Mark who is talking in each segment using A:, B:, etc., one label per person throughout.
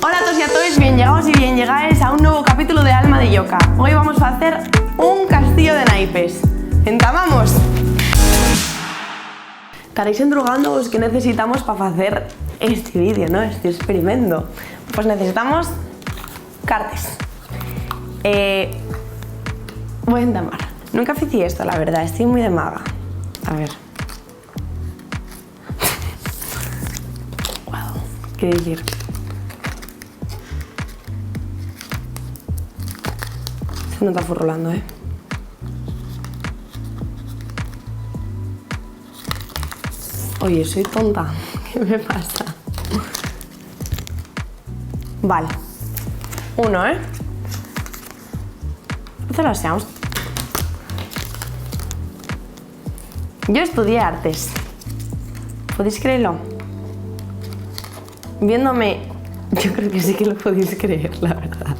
A: Hola a todos y a todas, bien llegados y bien llegáis a un nuevo capítulo de Alma de Yoka. Hoy vamos a hacer un castillo de naipes. ¡Entamamos! Estaréis endrugando que necesitamos para hacer este vídeo, ¿no? Este experimento. Pues necesitamos cartas. Voy a entamar. Nunca hice esto, la verdad, estoy muy de maga. A ver. Wow, ¿qué decir? Se no está furrolando, ¿eh? Oye, soy tonta. ¿Qué me pasa? Vale. Uno, ¿eh? Esto lo hacemos. Yo estudié artes. ¿Podéis creerlo? Viéndome, yo creo que sí que lo podéis creer, la verdad.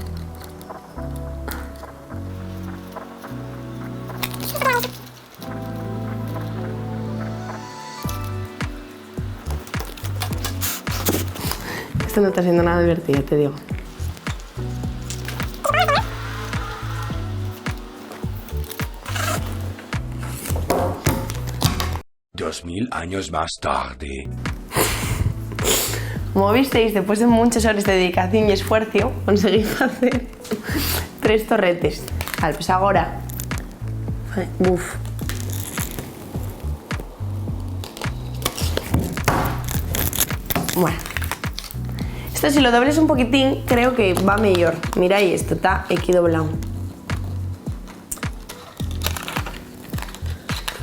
A: Esto no está siendo nada divertido, te digo.
B: Dos mil años más tarde.
A: Como visteis, después de muchas horas de dedicación y esfuerzo, conseguí hacer 3 torretes. Vale, pues ahora... Uf. Bueno. Esto si lo dobles un poquitín, creo que va mejor. Mira esto, está aquí doblado.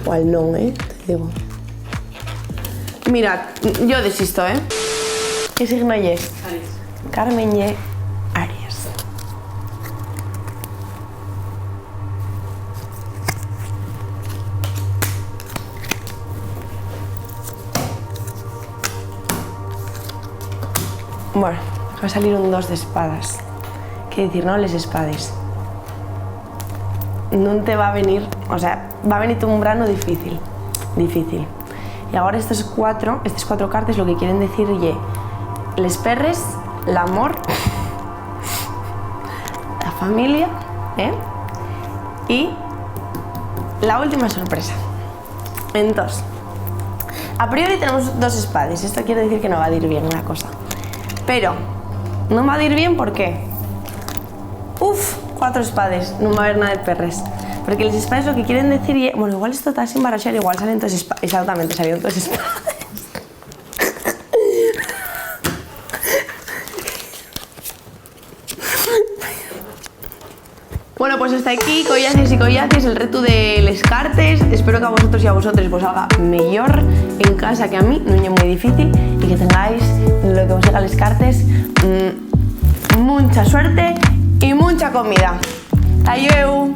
A: Igual no, te digo. Mirad, yo desisto, ¿Qué signo es? Aries. Carmen y Aries. Bueno, va a salir un 2 de espadas. Quiere decir, no les espades. No te va a venir, o sea, va a venir un brano difícil. Difícil. Y ahora estas cuatro cartas lo que quieren decir es les perres, l'amor, la familia, y la última sorpresa. Entonces, a priori tenemos 2 espadas. Esto quiere decir que no va a ir bien la cosa. Pero no va a ir bien, ¿por qué? 4 espadas, no va a haber nada de perres. Porque los espadas lo que quieren decir... Bueno, igual esto está sin barajar, igual salen 2 espadas. Exactamente, salieron 2 espadas. Bueno, pues hasta aquí, collaces y collaces, el reto de les cartes. Espero que a vosotros y a vosotros os haga mejor en casa que a mí, no es muy difícil, y que tengáis lo que os haga les cartes, mucha suerte y mucha comida. Adiós.